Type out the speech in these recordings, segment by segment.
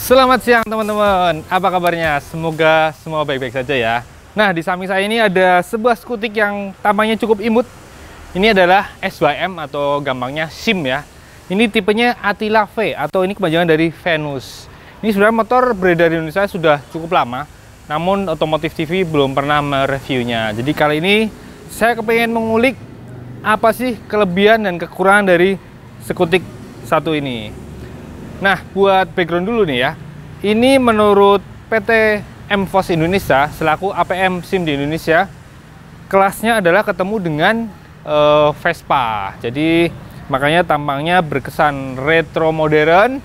Selamat siang teman-teman, apa kabarnya? Semoga semua baik-baik saja ya. Nah, di samping saya ini ada sebuah skutik yang tampaknya cukup imut. Ini adalah SYM atau gampangnya SIM ya. Ini tipenya Attila V atau ini kepanjangan dari Venus. Ini sebenarnya motor beredar di Indonesia sudah cukup lama, namun Otomotif TV belum pernah mereviewnya. Jadi kali ini saya kepengen mengulik apa sih kelebihan dan kekurangan dari skutik satu ini. Nah, buat background dulu nih ya. Ini menurut PT MFOS Indonesia selaku APM SIM di Indonesia, kelasnya adalah ketemu dengan Vespa. Jadi makanya tampangnya berkesan retro modern.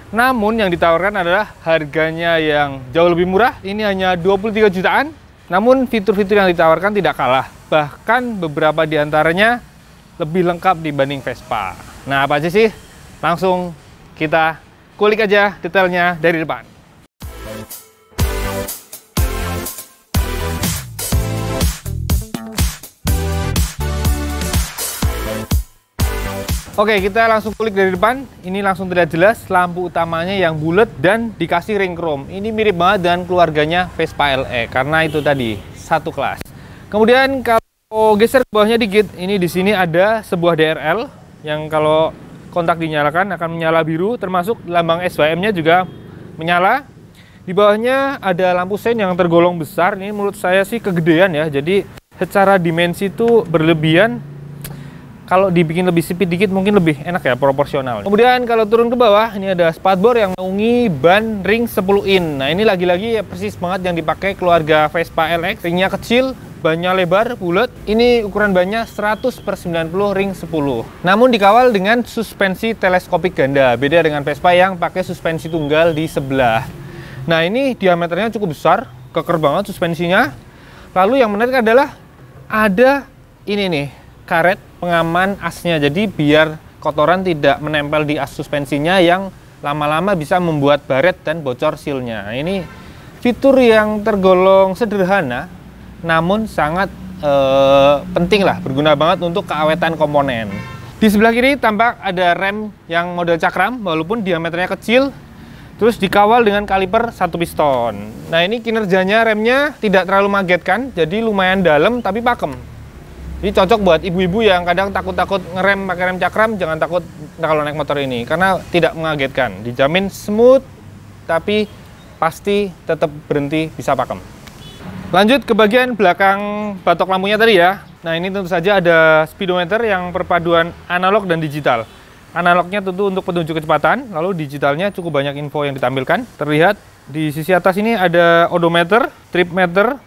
Namun yang ditawarkan adalah harganya yang jauh lebih murah. Ini hanya 23 jutaan. Namun fitur-fitur yang ditawarkan tidak kalah. Bahkan beberapa diantaranya lebih lengkap dibanding Vespa. Nah, apa aja sih? Langsung kita kulik aja detailnya dari depan. Oke, kita langsung kulik dari depan. Ini langsung terlihat jelas lampu utamanya yang bulat dan dikasih ring chrome. Ini mirip banget dengan keluarganya Vespa LE karena itu tadi satu kelas. Kemudian kalau geser ke bawahnya dikit, ini di sini ada sebuah DRL yang kalau kontak dinyalakan akan menyala biru, termasuk lambang SYM-nya juga menyala. Di bawahnya ada lampu sein yang tergolong besar. Ini menurut saya sih kegedean ya. Jadi secara dimensi itu berlebihan. Kalau dibikin lebih sipit dikit mungkin lebih enak ya, proporsional. Kemudian kalau turun ke bawah, ini ada spatbor yang menaungi ban ring 10 in. Nah, ini lagi-lagi ya persis banget yang dipakai keluarga Vespa LX. Ringnya kecil, bannya lebar, bulat. Ini ukuran bannya 100/90 ring 10. Namun dikawal dengan suspensi teleskopik ganda. Beda dengan Vespa yang pakai suspensi tunggal di sebelah. Nah, ini diameternya cukup besar, keker banget suspensinya. Lalu yang menarik adalah ada ini nih, karet pengaman asnya. Jadi biar kotoran tidak menempel di as suspensinya yang lama-lama bisa membuat baret dan bocor sealnya. Nah, ini fitur yang tergolong sederhana, namun sangat penting lah, berguna banget untuk keawetan komponen. Di sebelah kiri tampak ada rem yang model cakram, walaupun diameternya kecil, terus dikawal dengan kaliper satu piston. Nah, ini kinerjanya remnya tidak terlalu mengagetkan, jadi lumayan dalam tapi pakem. Ini cocok buat ibu-ibu yang kadang takut-takut ngerem pakai rem cakram, jangan takut kalau naik motor ini, karena tidak mengagetkan. Dijamin smooth, tapi pasti tetap berhenti bisa pakem. Lanjut ke bagian belakang batok lampunya tadi ya. Nah, ini tentu saja ada speedometer yang perpaduan analog dan digital. Analognya tentu untuk petunjuk kecepatan, lalu digitalnya cukup banyak info yang ditampilkan. Terlihat di sisi atas ini ada odometer, trip meter,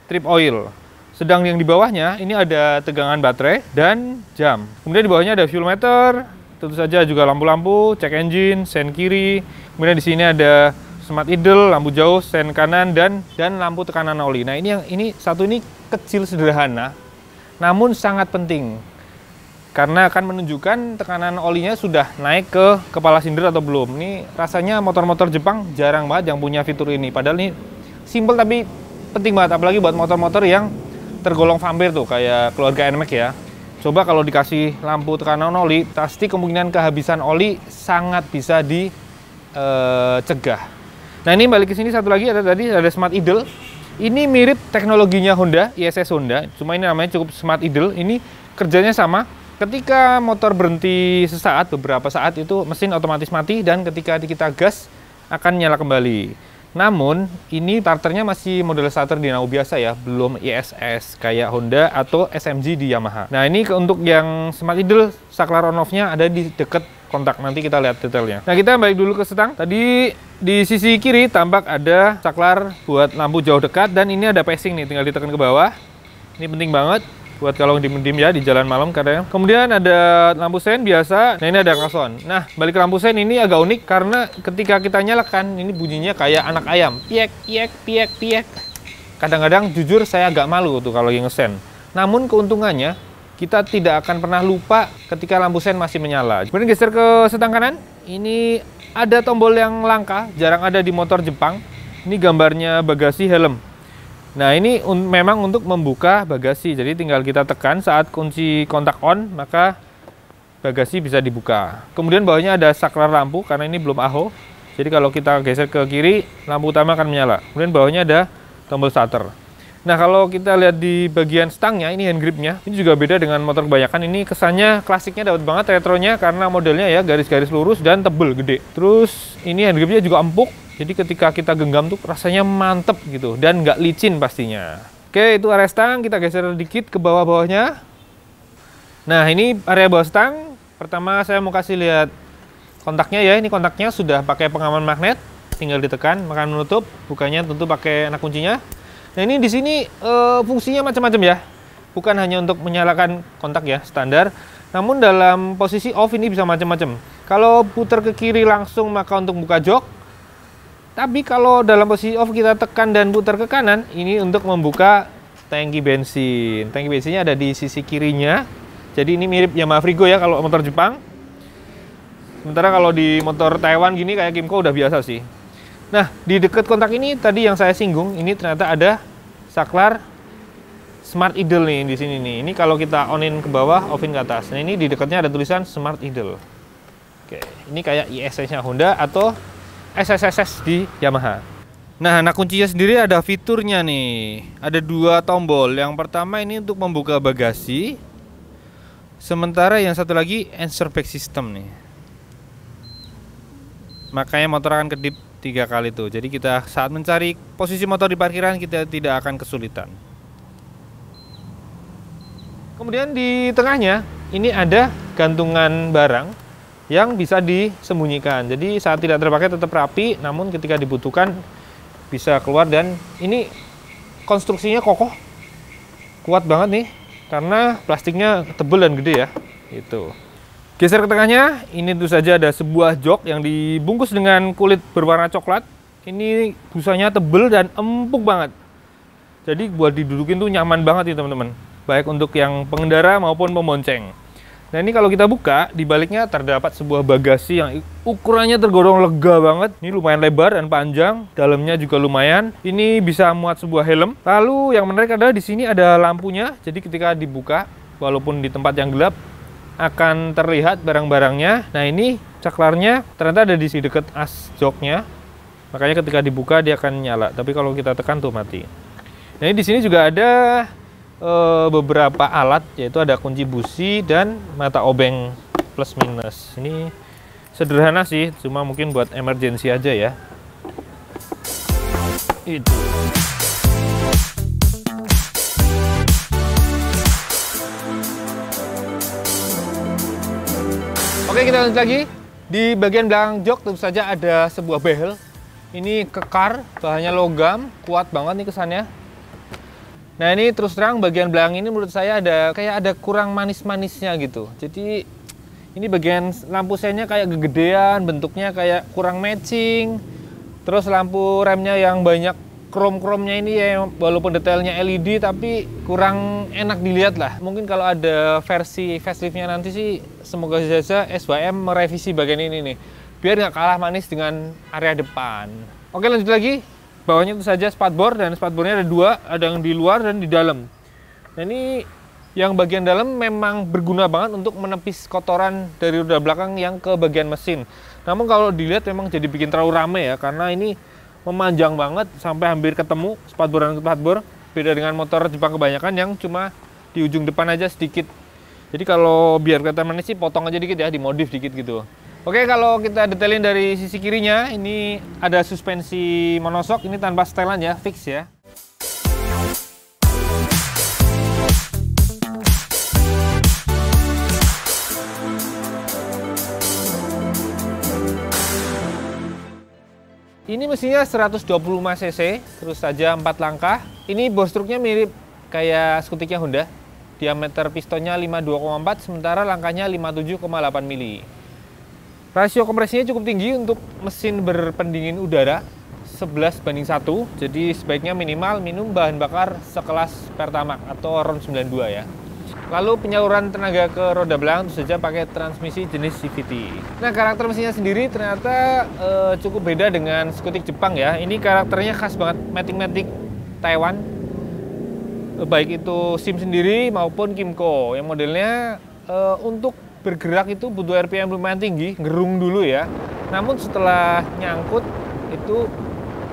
trip oil. Sedang yang di bawahnya ini ada tegangan baterai dan jam. Kemudian di bawahnya ada fuel meter, tentu saja juga lampu-lampu, cek engine, sen kiri. Kemudian di sini ada smart idle, lampu jauh, sen kanan dan lampu tekanan oli. Nah, ini satu ini kecil sederhana, namun sangat penting karena akan menunjukkan tekanan olinya sudah naik ke kepala silinder atau belum. Ini rasanya motor-motor Jepang jarang banget yang punya fitur ini. Padahal ini simple tapi penting banget, apalagi buat motor-motor yang tergolong vampir tuh kayak keluarga NMAX ya. Coba kalau dikasih lampu tekanan oli, pasti kemungkinan kehabisan oli sangat bisa dicegah. Nah, ini balik ke sini satu lagi ada smart idle. Ini mirip teknologinya Honda, ISS Honda, cuma ini namanya cukup smart idle. Ini kerjanya sama. Ketika motor berhenti sesaat, beberapa saat itu mesin otomatis mati dan ketika kita gas akan nyala kembali. Namun, ini starternya masih model starter Dinamo biasa ya, belum ISS kayak Honda atau SMG di Yamaha. Nah, ini untuk yang smart idle, saklar on-off-nya ada di dekat kontak. Nanti kita lihat detailnya. Nah, kita balik dulu ke setang. Tadi di sisi kiri tampak ada saklar buat lampu jauh dekat dan ini ada passing nih, tinggal ditekan ke bawah. Ini penting banget buat kalau dim-dim ya di jalan malam kadang. Kemudian ada lampu sein biasa. Nah, ini ada klakson. Nah, balik ke lampu sein ini agak unik karena ketika kita nyalakan ini bunyinya kayak anak ayam. Piek, piek, piek, piek. Kadang-kadang jujur saya agak malu tuh kalau lagi ngesen. Namun keuntungannya kita tidak akan pernah lupa ketika lampu sein masih menyala. Kemudian geser ke setang kanan. Ini ada tombol yang langka, jarang ada di motor Jepang. Ini gambarnya bagasi helm. Nah, ini memang untuk membuka bagasi. Jadi tinggal kita tekan saat kunci kontak on, maka bagasi bisa dibuka. Kemudian bawahnya ada saklar lampu karena ini belum AHO. Jadi kalau kita geser ke kiri, lampu utama akan menyala. Kemudian bawahnya ada tombol starter. Nah, kalau kita lihat di bagian stangnya, ini hand gripnya, ini juga beda dengan motor kebanyakan. Ini kesannya klasiknya dapat banget, retronya, karena modelnya ya garis-garis lurus dan tebel, gede. Terus ini hand gripnya juga empuk, jadi ketika kita genggam tuh rasanya mantep gitu, dan nggak licin pastinya. Oke, itu area stang, kita geser dikit ke bawah-bawahnya. Nah, ini area bawah stang. Pertama saya mau kasih lihat kontaknya ya, ini kontaknya sudah pakai pengaman magnet, tinggal ditekan, maka menutup, bukanya tentu pakai anak kuncinya. Nah, ini di sini fungsinya macam-macam ya, bukan hanya untuk menyalakan kontak ya standar, namun dalam posisi off ini bisa macam-macam. Kalau putar ke kiri langsung maka untuk buka jok, tapi kalau dalam posisi off kita tekan dan putar ke kanan, ini untuk membuka tangki bensin. Tangki bensinnya ada di sisi kirinya, jadi ini mirip Yamaha Frigo ya kalau motor Jepang. Sementara kalau di motor Taiwan gini kayak Kymco udah biasa sih. Nah, di dekat kontak ini tadi yang saya singgung, ini ternyata ada saklar Smart Idle nih di sini nih. Ini kalau kita on-in ke bawah, off-in ke atas. Nah, ini di dekatnya ada tulisan Smart Idle. Oke, ini kayak ISS-nya Honda atau SSSS di Yamaha. Nah, anak kuncinya sendiri ada fiturnya nih. Ada dua tombol. Yang pertama ini untuk membuka bagasi. Sementara yang satu lagi answer back system nih. Makanya motor akan kedip 3 kali tuh. Jadi kita saat mencari posisi motor di parkiran kita tidak akan kesulitan. Kemudian di tengahnya ini ada gantungan barang yang bisa disembunyikan. Jadi saat tidak terpakai tetap rapi, namun ketika dibutuhkan bisa keluar. Dan ini konstruksinya kokoh, kuat banget nih karena plastiknya tebal dan gede ya. Itu. Geser ke tengahnya, ini tentu saja ada sebuah jok yang dibungkus dengan kulit berwarna coklat. Ini busanya tebel dan empuk banget. Jadi buat didudukin tuh nyaman banget nih teman-teman. Baik untuk yang pengendara maupun pemonceng. Nah, ini kalau kita buka, di baliknya terdapat sebuah bagasi yang ukurannya tergolong lega banget. Ini lumayan lebar dan panjang, dalamnya juga lumayan. Ini bisa muat sebuah helm. Lalu yang menarik adalah di sini ada lampunya. Jadi ketika dibuka, walaupun di tempat yang gelap, akan terlihat barang-barangnya. Nah, ini saklarnya ternyata ada di dekat as joknya. Makanya ketika dibuka dia akan nyala. Tapi kalau kita tekan tuh mati. Nah, ini di sini juga ada beberapa alat, yaitu ada kunci busi dan mata obeng plus minus. Ini sederhana sih, cuma mungkin buat emergency aja ya. Itu. Oke, kita lanjut lagi. Di bagian belakang jok tentu saja ada sebuah behel. Ini kekar, bahannya logam, kuat banget nih kesannya. Nah, ini terus terang bagian belakang ini menurut saya ada kurang manis-manisnya gitu. Jadi ini bagian lampu senya kayak kegedean, bentuknya kayak kurang matching. Terus lampu remnya yang banyak krom-kromnya ini ya, walaupun detailnya LED tapi kurang enak dilihat lah. Mungkin kalau ada versi faceliftnya nanti sih semoga saja SYM merevisi bagian ini nih, biar nggak kalah manis dengan area depan. Oke, lanjut lagi. Bawahnya itu saja spatbor, dan spatbornya ada dua, ada yang di luar dan di dalam. Nah, ini yang bagian dalam memang berguna banget untuk menepis kotoran dari roda belakang yang ke bagian mesin. Namun kalau dilihat memang jadi bikin terlalu rame ya, karena ini memanjang banget sampai hampir ketemu spatbor dan spatbor. Beda dengan motor Jepang kebanyakan yang cuma di ujung depan aja sedikit. Jadi kalau biar kelihatan manis sih potong aja dikit ya, dimodif dikit gitu. Oke, kalau kita detailin dari sisi kirinya, ini ada suspensi monoshock, ini tanpa setelan ya, fix ya. Ini mesinnya 125 cc, terus saja 4 langkah. Ini bos truknya mirip kayak skutiknya Honda. Diameter pistonnya 52,4, sementara langkahnya 57,8 mili. Rasio kompresinya cukup tinggi untuk mesin berpendingin udara, 11:1. Jadi sebaiknya minimal minum bahan bakar sekelas Pertamax atau RON 92 ya. Lalu penyaluran tenaga ke roda belakang tentu saja pakai transmisi jenis CVT. Nah, karakter mesinnya sendiri ternyata cukup beda dengan skutik Jepang ya. Ini karakternya khas banget, matic-matic Taiwan. Baik itu SIM sendiri maupun Kymco. Yang modelnya untuk bergerak itu butuh RPM lumayan tinggi, gerung dulu ya. Namun setelah nyangkut itu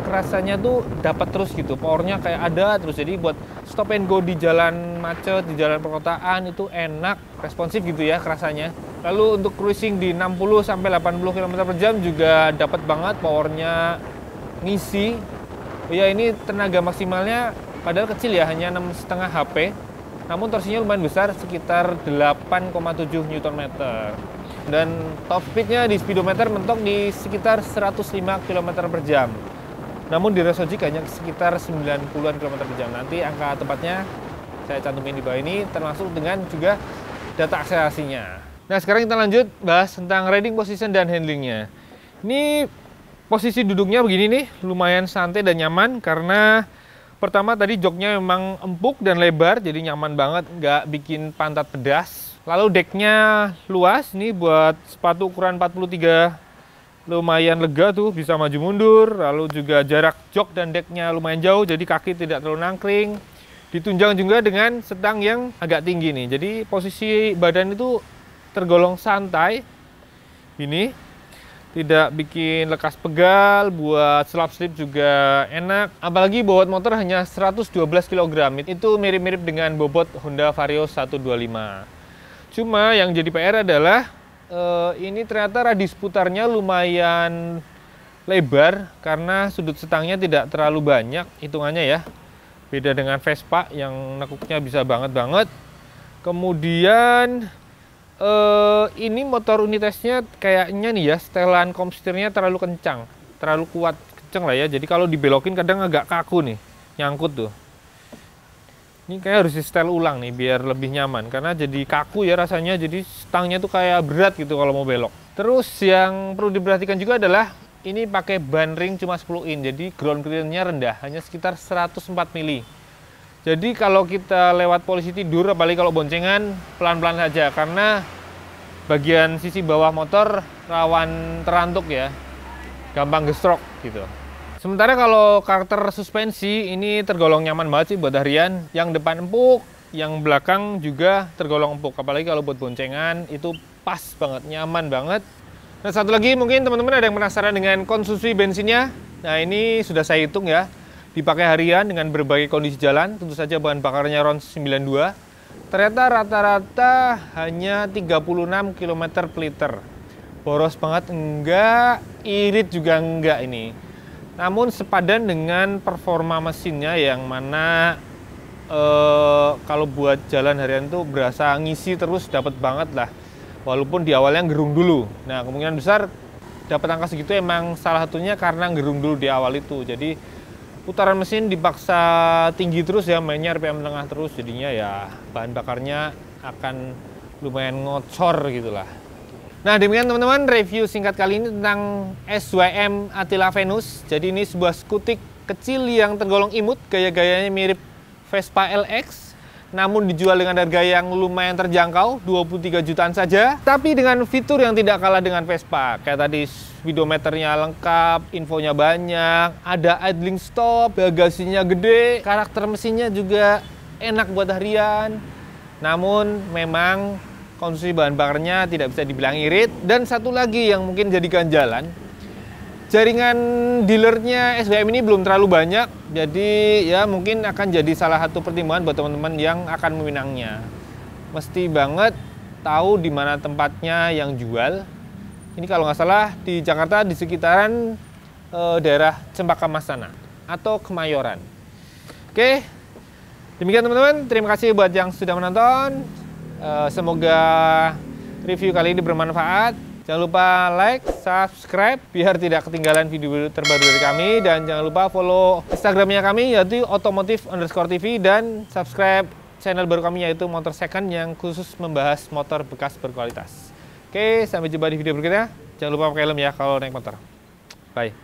kerasanya tuh dapat terus gitu, powernya kayak ada terus. Jadi buat stop and go di jalan macet, di jalan perkotaan itu enak, responsif gitu ya kerasanya. Lalu untuk cruising di 60 sampai 80 km per jam juga dapat banget powernya ngisi. Ya ini tenaga maksimalnya padahal kecil ya, hanya 6,5 HP. Namun torsinya lumayan besar, sekitar 8,7 Nm. Dan top speednya di speedometer mentok di sekitar 105 km per jam. Namun di Resojik hanya sekitar 90-an km per jam. Nanti angka tepatnya saya cantumin di bawah ini, termasuk dengan juga data akselerasinya. Nah sekarang kita lanjut bahas tentang riding position dan handlingnya. Ini posisi duduknya begini nih, lumayan santai dan nyaman karena pertama tadi joknya memang empuk dan lebar, jadi nyaman banget, nggak bikin pantat pedas. Lalu decknya luas, nih buat sepatu ukuran 43 lumayan lega tuh, bisa maju mundur. Lalu juga jarak jok dan decknya lumayan jauh, jadi kaki tidak terlalu nangkring. Ditunjang juga dengan setang yang agak tinggi nih, jadi posisi badan itu tergolong santai. Ini tidak bikin lekas pegal, buat selap slip juga enak. Apalagi bobot motor hanya 112 kg, itu mirip-mirip dengan bobot Honda Vario 125. Cuma yang jadi PR adalah ini ternyata radius putarnya lumayan lebar karena sudut setangnya tidak terlalu banyak hitungannya ya. Beda dengan Vespa yang nekuknya bisa banget. Kemudian ini motor unitasnya kayaknya nih ya, setelan komsetirnya terlalu kencang, terlalu kuat, kenceng lah ya. Jadi kalau dibelokin kadang agak kaku nih, nyangkut tuh. Ini kayak harus di setel ulang nih biar lebih nyaman, karena jadi kaku ya rasanya, jadi stangnya tuh kayak berat gitu kalau mau belok. Terus yang perlu diperhatikan juga adalah ini pakai ban ring cuma 10 in, jadi ground clearance-nya rendah, hanya sekitar 104 mili. Jadi kalau kita lewat polisi tidur, apalagi kalau boncengan, pelan-pelan saja, karena bagian sisi bawah motor rawan terantuk ya, gampang gesrok gitu. Sementara kalau karakter suspensi ini tergolong nyaman banget sih buat harian. Yang depan empuk, yang belakang juga tergolong empuk. Apalagi kalau buat boncengan itu pas banget, nyaman banget. Nah satu lagi mungkin teman-teman ada yang penasaran dengan konsumsi bensinnya. Nah ini sudah saya hitung ya. Dipakai harian dengan berbagai kondisi jalan, tentu saja bahan bakarnya RON 92. Ternyata rata-rata hanya 36 km per liter. Boros banget enggak, irit juga enggak ini. Namun sepadan dengan performa mesinnya yang mana kalau buat jalan harian tuh berasa ngisi terus, dapat banget lah. Walaupun di awalnya gerung dulu. Nah kemungkinan besar dapat angka segitu emang salah satunya karena gerung dulu di awal itu. Jadi putaran mesin dipaksa tinggi terus ya, mainnya RPM tengah terus, jadinya ya bahan bakarnya akan lumayan ngocor gitulah. Nah demikian teman-teman review singkat kali ini tentang SWM Attila Venus. Jadi ini sebuah skutik kecil yang tergolong imut, gaya-gayanya mirip Vespa LX, namun dijual dengan harga yang lumayan terjangkau, 23 jutaan saja. Tapi dengan fitur yang tidak kalah dengan Vespa, kayak tadi speedometernya lengkap, infonya banyak, ada idling stop, bagasinya gede, karakter mesinnya juga enak buat harian. Namun memang konsumsi bahan bakarnya tidak bisa dibilang irit. Dan satu lagi yang mungkin jadi ganjalan, jaringan dealernya SWM ini belum terlalu banyak, jadi ya mungkin akan jadi salah satu pertimbangan buat teman-teman yang akan meminangnya. Mesti banget tahu di mana tempatnya yang jual. Ini kalau nggak salah di Jakarta di sekitaran daerah Cempaka Mas sana atau Kemayoran. Oke, demikian teman-teman. Terima kasih buat yang sudah menonton. Semoga review kali ini bermanfaat. Jangan lupa like, subscribe biar tidak ketinggalan video terbaru dari kami. Dan jangan lupa follow Instagramnya kami yaitu otomotif_tv, dan subscribe channel baru kami yaitu Motor Second yang khusus membahas motor bekas berkualitas. Oke, sampai jumpa di video berikutnya. Jangan lupa pakai helm ya kalau naik motor. Bye.